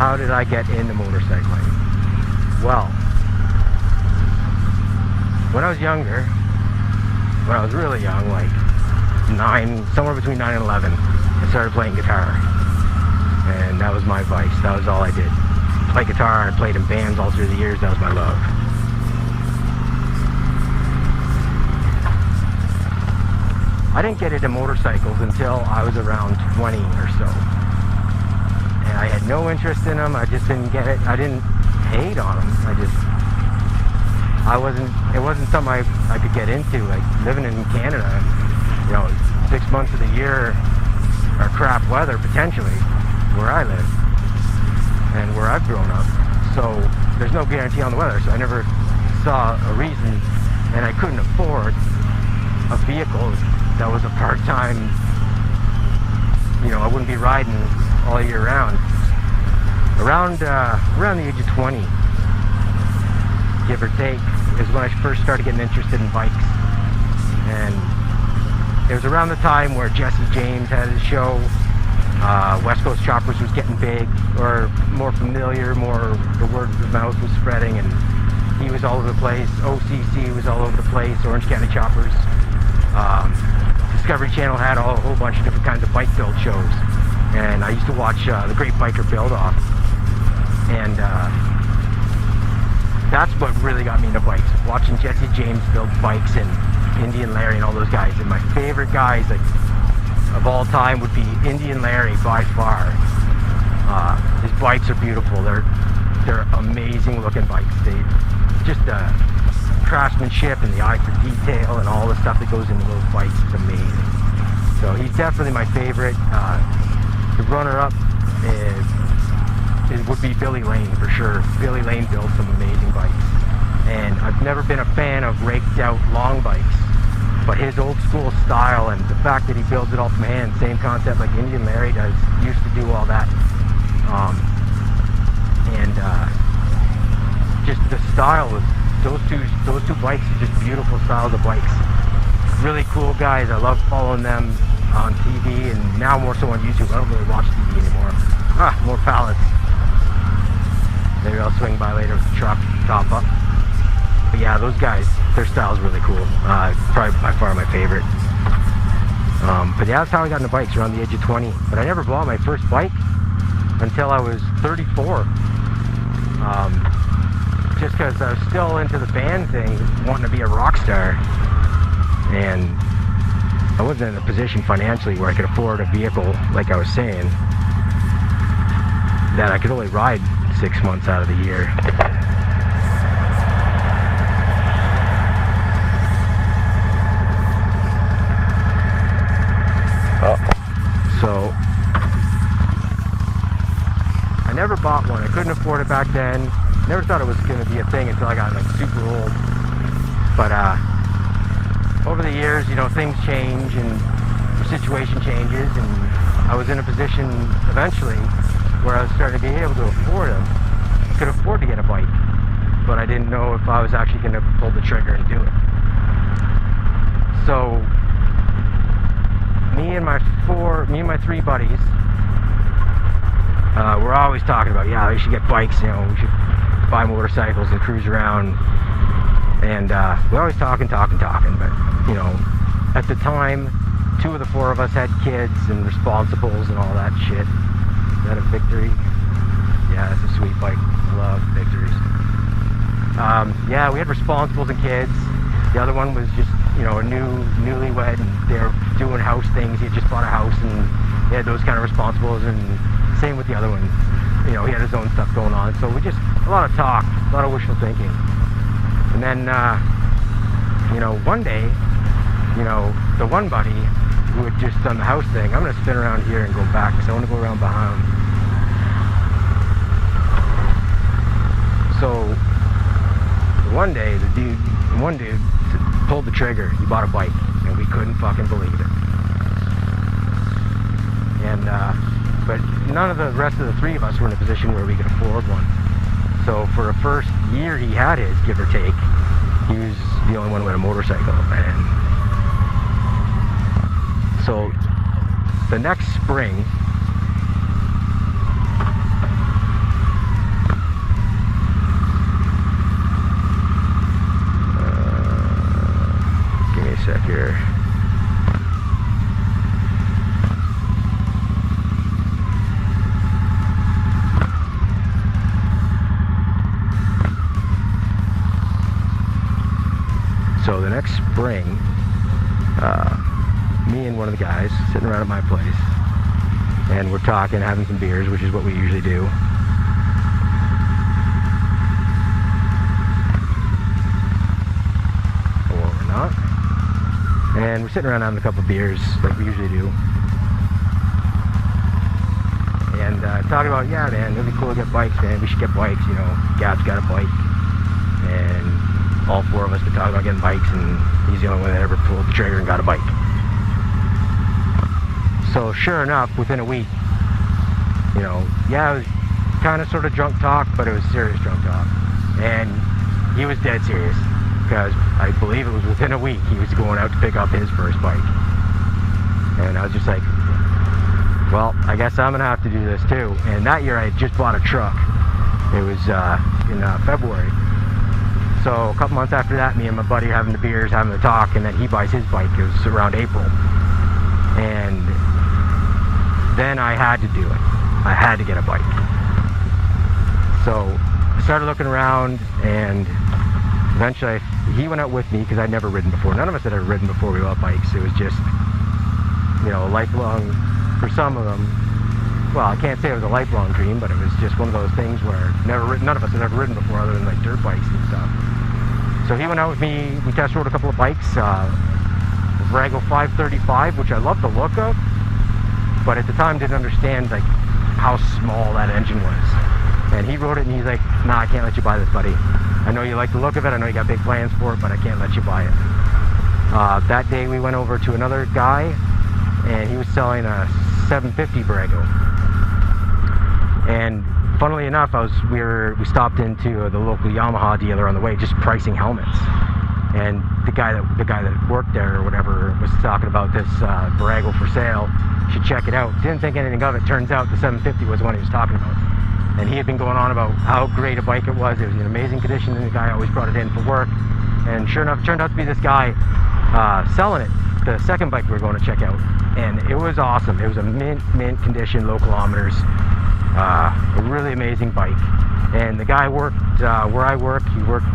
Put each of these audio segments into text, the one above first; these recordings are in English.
How did I get into motorcycling? Well, when I was younger, when I was really young, like somewhere between 9 and 11, I started playing guitar. And that was my vice. That was all I did. Play guitar. I played in bands all through the years. That was my love. I didn't get into motorcycles until I was around 20 or so. And I had no interest in them. I just didn't get it. I didn't hate on them. It wasn't something I could get into. Like living in Canada, 6 months of the year are crap weather potentially where I live and where I've grown up. So there's no guarantee on the weather. So I never saw a reason, and I couldn't afford a vehicle that was a part-time. I wouldn't be riding all year round. Around the age of 20, give or take, is when I first started getting interested in bikes. And it was around the time where Jesse James had his show. West Coast Choppers was getting big, or more familiar, the word of mouth was spreading, and he was all over the place. OCC was all over the place, Orange County Choppers. Discovery Channel had a whole bunch of different kinds of bike build shows, and I used to watch the Great Biker Build Off, and that's what really got me into bikes, watching Jesse James build bikes and Indian Larry and all those guys. And my favorite guys of all time would be Indian Larry by far. His bikes are beautiful. They're amazing looking bikes. Just craftsmanship and the eye for detail and all the stuff that goes into those bikes is amazing. So he's definitely my favorite. The runner-up would be Billy Lane for sure. Billy Lane builds some amazing bikes, and I've never been a fan of raked out long bikes, but his old school style and the fact that he builds it all from hand, same concept like Indian Larry does, used to do all that. Just the style of those two bikes are just beautiful styles of bikes. Really cool guys. I love following them on TV, and now more so on YouTube. I don't really watch TV anymore. More pallets. Maybe I'll swing by later with the truck, top up. But yeah, those guys, their style is really cool. Probably by far my favorite. But yeah, that's how I got into bikes, around the age of 20. But I never bought my first bike until I was 34. Just because I was still into the band thing, wanting to be a rock star. And I wasn't in a position financially where I could afford a vehicle, like I was saying, that I could only ride 6 months out of the year. So I never bought one. I couldn't afford it back then. Never thought it was going to be a thing until I got super old. But over the years, things change and the situation changes, and I was in a position eventually where I was starting to be able to afford them. I could afford to get a bike, but I didn't know if I was actually going to pull the trigger and do it. So me and my 3 buddies, we're always talking about, we should get bikes, we should buy motorcycles and cruise around. And we're always talking, but at the time, 2 of the 4 of us had kids and responsibles and all that shit. Is that a Victory? Yeah, it's a sweet bike. Love Victories. We had responsibles and kids. The other one was just, a newlywed, and they were doing house things. He had just bought a house, and he had those kind of responsibles, and same with the other one. He had his own stuff going on. So we just, a lot of talk, a lot of wishful thinking. And then, one day, the one buddy who had just done the house thing, I'm going to spin around here and go back, because I want to go around behind. So, one day, one dude pulled the trigger. He bought a bike, and we couldn't fucking believe it. And, but none of the rest of the 3 of us were in a position where we could afford one. So for the first year he had his, give or take, he was the only one with a motorcycle. And so the next spring, spring, me and one of the guys sitting around at my place, and we're talking, having some beers, which is what we usually do. Or we're not. And we're sitting around having a couple beers like we usually do. And talking about, yeah man, it'd be cool to get bikes, man. We should get bikes, you know. Gab's got a bike. And all four of us been talking about getting bikes, and he's the only one that ever pulled the trigger and got a bike. So sure enough, within a week, you know, yeah, it was kind of sort of drunk talk, but it was serious drunk talk. And he was dead serious, because I believe it was within a week he was going out to pick up his first bike. And I was just like, well, I guess I'm gonna have to do this too. And that year I had just bought a truck. It was in February. So a couple months after that, me and my buddy having the beers, having the talk, and then he buys his bike. It was around April. And then I had to do it. I had to get a bike. So I started looking around, and eventually he went out with me, because I'd never ridden before. None of us had ever ridden before we bought bikes. It was just, you know, a lifelong, for some of them, well, I can't say it was a lifelong dream, but it was just one of those things where none of us had ever ridden before, other than like dirt bikes and stuff. So he went out with me. We test rode a couple of bikes, Virago 535, which I love the look of, but at the time didn't understand like how small that engine was. And he rode it, and he's like, nah, I can't let you buy this, buddy. I know you like the look of it, I know you got big plans for it, but I can't let you buy it. That day we went over to another guy, and he was selling a 750 Virago. And funnily enough, we stopped into the local Yamaha dealer on the way, just pricing helmets. And the guy that worked there or whatever was talking about this Virago for sale. You should check it out. Didn't think anything of it. Turns out the 750 was the one he was talking about. And he had been going on about how great a bike it was. It was in amazing condition, and the guy always brought it in for work. And sure enough, it turned out to be this guy selling it, the second bike we were going to check out. And it was awesome. It was a mint condition, low kilometers, a really amazing bike. And the guy worked where I work. He worked,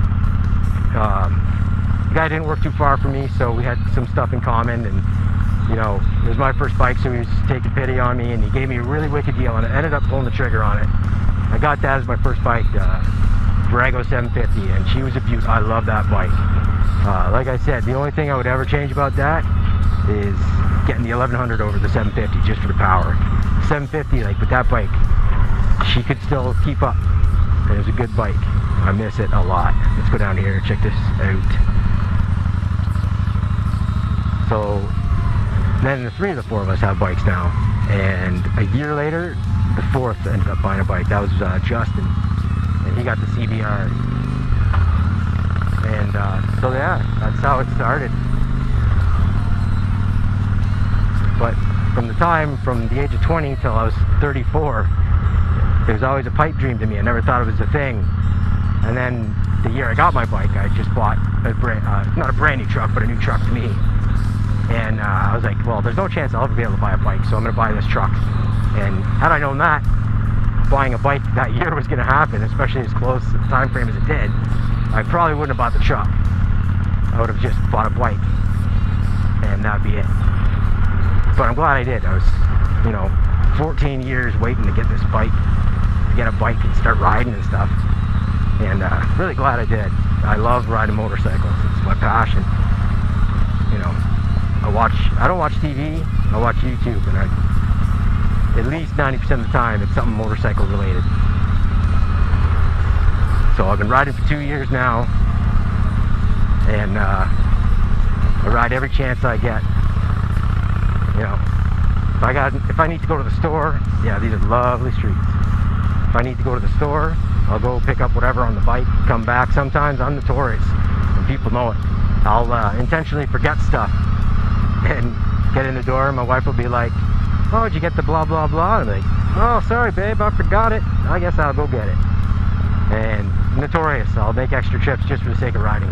the guy didn't work too far from me, so we had some stuff in common. And you know, it was my first bike, so he was taking pity on me, and he gave me a really wicked deal, and I ended up pulling the trigger on it. I got that as my first bike, Virago 750, and she was a beaut. I love that bike. Like I said, the only thing I would ever change about that is getting the 1100 over the 750, just for the power. 750, like with that bike, she could still keep up. It was a good bike. I miss it a lot. Let's go down here and check this out. So then the four of us have bikes now, and a year later the fourth ended up buying a bike. That was Justin, and he got the CBR. And so yeah, that's how it started. But from the age of 20 till I was 34, it was always a pipe dream to me. I never thought it was a thing. And then the year I got my bike, I just bought not a brand new truck, but a new truck to me. And I was like, well, there's no chance I'll ever be able to buy a bike, so I'm going to buy this truck. And had I known that, buying a bike that year was going to happen, especially as close to the time frame as it did, I probably wouldn't have bought the truck. I would have just bought a bike, and that'd be it. But I'm glad I did. I was, 14 years waiting to get this bike, to get a bike and start riding and stuff. And really glad I did. I love riding motorcycles. It's my passion. I don't watch TV, I watch YouTube, and at least 90% of the time it's something motorcycle related. So I've been riding for 2 years now, and I ride every chance I get. If I need to go to the store, yeah, these are lovely streets. If I need to go to the store, I'll go pick up whatever on the bike, come back. Sometimes I'm notorious, and people know it. I'll intentionally forget stuff and get in the door, and my wife will be like, oh, did you get the blah blah blah? And I'm like, oh, sorry babe, I forgot it. I guess I'll go get it. And notorious, I'll make extra trips just for the sake of riding.